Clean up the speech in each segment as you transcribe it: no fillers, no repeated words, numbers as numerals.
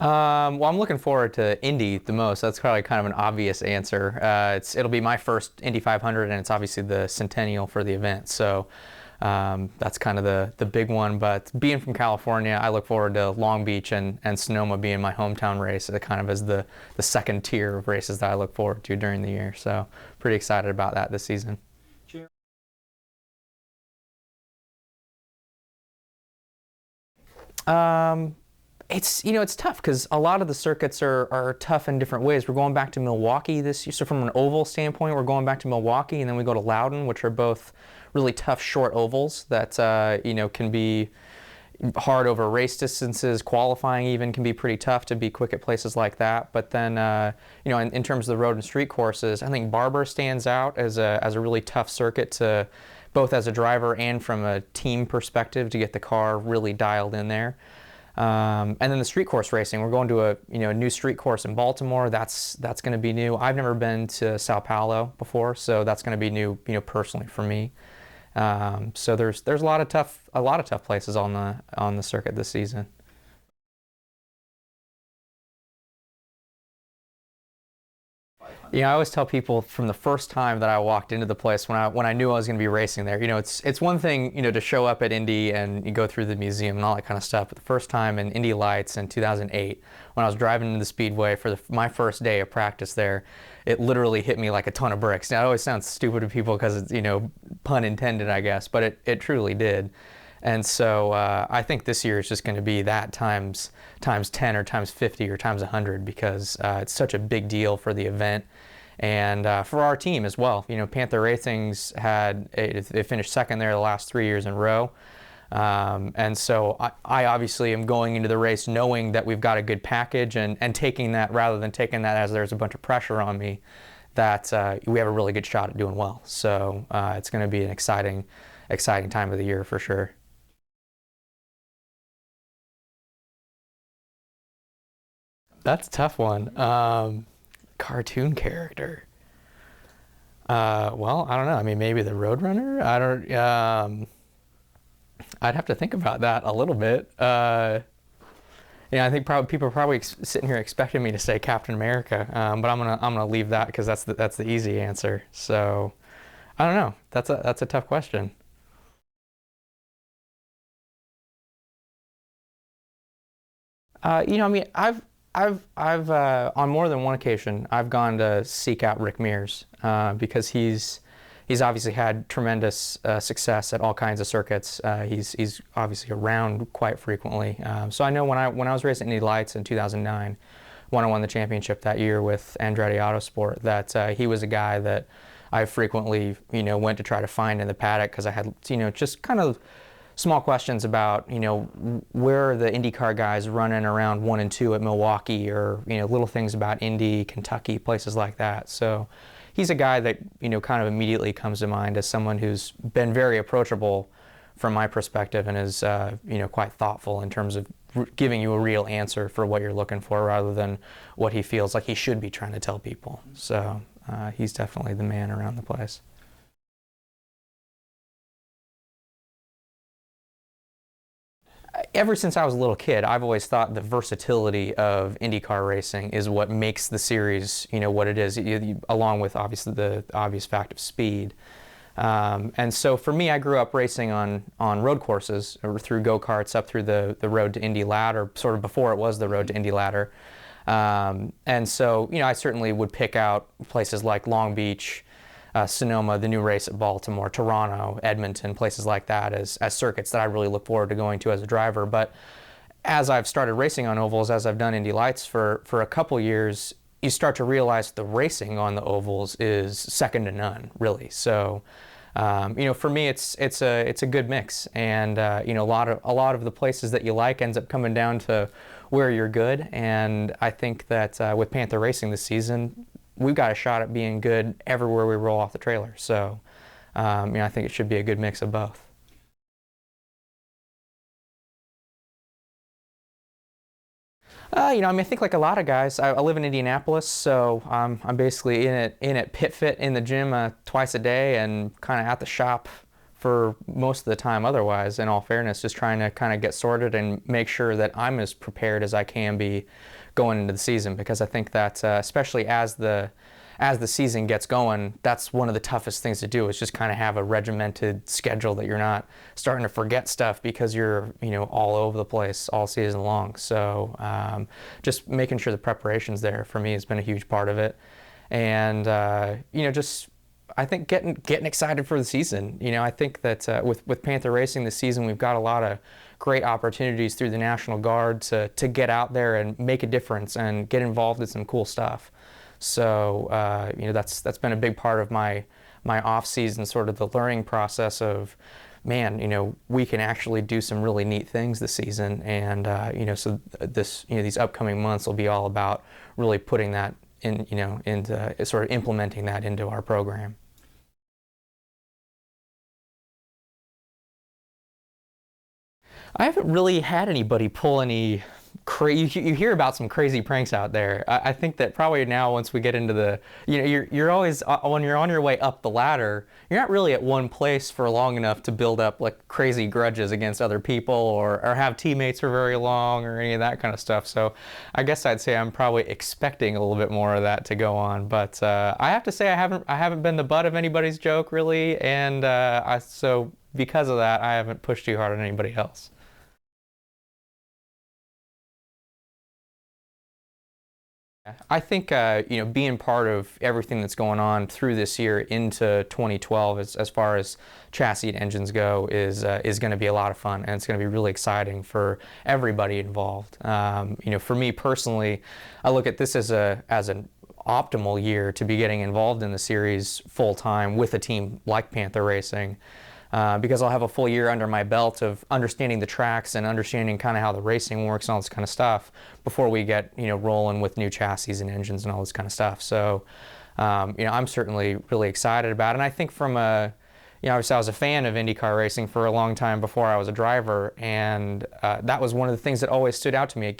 Well, I'm looking forward to Indy the most. That's probably kind of an obvious answer. It'll be my first Indy 500, and it's obviously the centennial for the event. So that's kind of the big one. But being from California, I look forward to Long Beach and Sonoma being my hometown race. It kind of is the second tier of races that I look forward to during the year. So pretty excited about that this season. Um, it's tough because a lot of the circuits are tough in different ways. We're going back to Milwaukee this year. So from an oval standpoint, we're going back to Milwaukee, and then we go to Loudon, which are both really tough short ovals that can be hard over race distances. Qualifying even can be pretty tough to be quick at places like that. But then in terms of the road and street courses, I think Barber stands out as a really tough circuit to both as a driver and from a team perspective to get the car really dialed in there. And then the street course racing, we're going to a new street course in Baltimore. That's going to be new. I've never been to Sao Paulo before, so that's going to be new, personally for me. So there's a lot of tough places on the circuit this season. I always tell people from the first time that I walked into the place when I knew I was going to be racing there. It's one thing to show up at Indy and you go through the museum and all that kind of stuff. But the first time in Indy Lights in 2008, when I was driving into the Speedway for my first day of practice there, it literally hit me like a ton of bricks. Now it always sounds stupid to people because it's pun intended, I guess, but it truly did. And so I think this year is just going to be that times 10 or times 50 or times 100 because it's such a big deal for the event and for our team as well. Panther Racing's they finished second there the last 3 years in a row. And so I obviously am going into the race knowing that we've got a good package and taking that rather than taking that as there's a bunch of pressure on me that we have a really good shot at doing well. So it's going to be an exciting time of the year for sure. That's a tough one. Cartoon character. Well, I don't know. I mean, maybe the Roadrunner. I don't. I'd have to think about that a little bit. I think probably people are probably sitting here expecting me to say Captain America, but I'm gonna leave that because that's the easy answer. So I don't know. That's a tough question. I mean, I've on more than one occasion, I've gone to seek out Rick Mears because he's obviously had tremendous success at all kinds of circuits. He's obviously around quite frequently. So I know when I was racing Indy Lights in 2009, when I won the championship that year with Andretti Autosport, that he was a guy that I frequently went to try to find in the paddock because I had just kind of small questions about where are the IndyCar guys running around 1 and 2 at Milwaukee, or little things about Indy, Kentucky, places like that. So he's a guy that kind of immediately comes to mind as someone who's been very approachable from my perspective and is quite thoughtful in terms of giving you a real answer for what you're looking for rather than what he feels like he should be trying to tell people. So he's definitely the man around the place. Ever since I was a little kid, I've always thought the versatility of IndyCar racing is what makes the series, what it is, along with obviously the obvious fact of speed. And so for me, I grew up racing on road courses or through go-karts up through the road to Indy ladder, sort of before it was the road to Indy ladder. And so, I certainly would pick out places like Long Beach, Sonoma, the new race at Baltimore, Toronto, Edmonton, places like that as circuits that I really look forward to going to as a driver. But as I've started racing on ovals, as I've done Indy Lights for a couple years, you start to realize the racing on the ovals is second to none, really. So, for me, it's a good mix, and a lot of the places that you like ends up coming down to where you're good. And I think that with Panther Racing this season, we've got a shot at being good everywhere we roll off the trailer. So, I think it should be a good mix of both. I think like a lot of guys, I live in Indianapolis, so I'm basically in it pit fit in the gym twice a day and kind of at the shop for most of the time otherwise, in all fairness, just trying to kind of get sorted and make sure that I'm as prepared as I can be going into the season, because I think that especially as the season gets going, that's one of the toughest things to do, is just kind of have a regimented schedule that you're not starting to forget stuff because you're, all over the place all season long. So just making sure the preparation's there for me has been a huge part of it. And, just I think getting excited for the season. I think that with Panther Racing this season, we've got a lot of great opportunities through the National Guard to get out there and make a difference and get involved in some cool stuff. So that's been a big part of my off season, sort of the learning process of, man, we can actually do some really neat things this season, and so these upcoming months will be all about really putting that in, into sort of implementing that into our program. I haven't really had anybody pull any you hear about some crazy pranks out there. I think that probably now, once we get into the, you're always, when you're on your way up the ladder, you're not really at one place for long enough to build up like crazy grudges against other people, or have teammates for very long, or any of that kind of stuff. So I guess I'd say I'm probably expecting a little bit more of that to go on. But I have to say I haven't been the butt of anybody's joke really, and so because of that, I haven't pushed too hard on anybody else. I think being part of everything that's going on through this year into 2012, as far as chassis and engines go, is going to be a lot of fun, and it's going to be really exciting for everybody involved. For me personally, I look at this as an optimal year to be getting involved in the series full time with a team like Panther Racing. Because I'll have a full year under my belt of understanding the tracks and understanding kind of how the racing works and all this kind of stuff before we get rolling with new chassis and engines and all this kind of stuff. So I'm certainly really excited about it. And I think from obviously I was a fan of IndyCar racing for a long time before I was a driver, and that was one of the things that always stood out to me.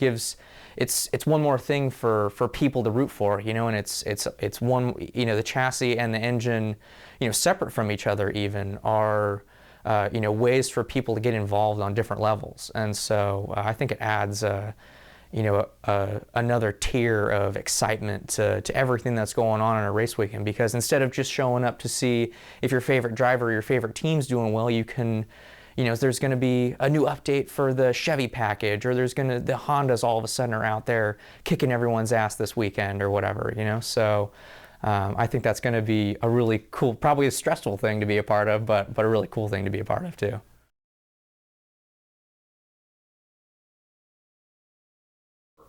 It's one more thing for people to root for, and it's one, the chassis and the engine, separate from each other even, are ways for people to get involved on different levels. And so I think it adds another tier of excitement to everything that's going on in a race weekend, because instead of just showing up to see if your favorite driver or your favorite team's doing well, you can, there's going to be a new update for the Chevy package, or the Hondas all of a sudden are out there kicking everyone's ass this weekend or whatever, so I think that's going to be a really cool, probably a stressful thing to be a part of, but a really cool thing to be a part of too.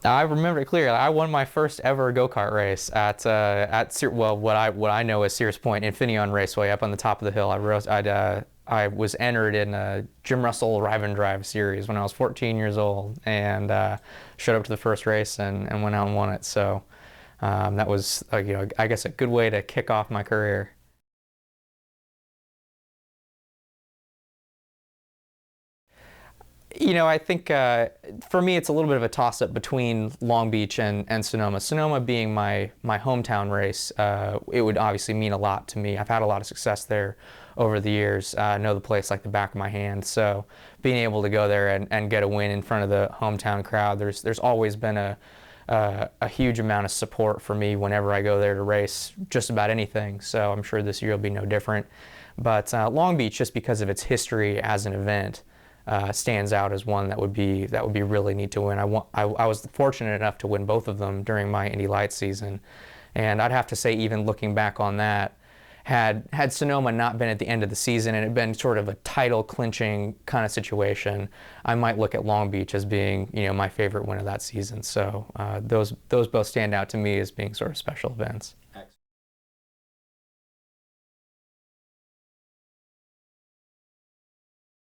I remember it clearly. I won my first ever go-kart race what I know as Sears Point Infineon Raceway up on the top of the hill. I was entered in a Jim Russell Rive and Drive series when I was 14 years old, and showed up to the first race and went out and won it. So that was I guess a good way to kick off my career. I think for me it's a little bit of a toss-up between Long Beach and Sonoma. Sonoma being my hometown race, it would obviously mean a lot to me. I've had a lot of success there over the years. I know the place like the back of my hand. So being able to go there and get a win in front of the hometown crowd, there's always been a huge amount of support for me whenever I go there to race just about anything. So I'm sure this year will be no different. But Long Beach, just because of its history as an event, stands out as one that would be really neat to win. I was fortunate enough to win both of them during my Indy Lights season, and I'd have to say, even looking back on that, had Sonoma not been at the end of the season and it had been sort of a title clinching kind of situation, I might look at Long Beach as being my favorite win of that season. So those both stand out to me as being sort of special events.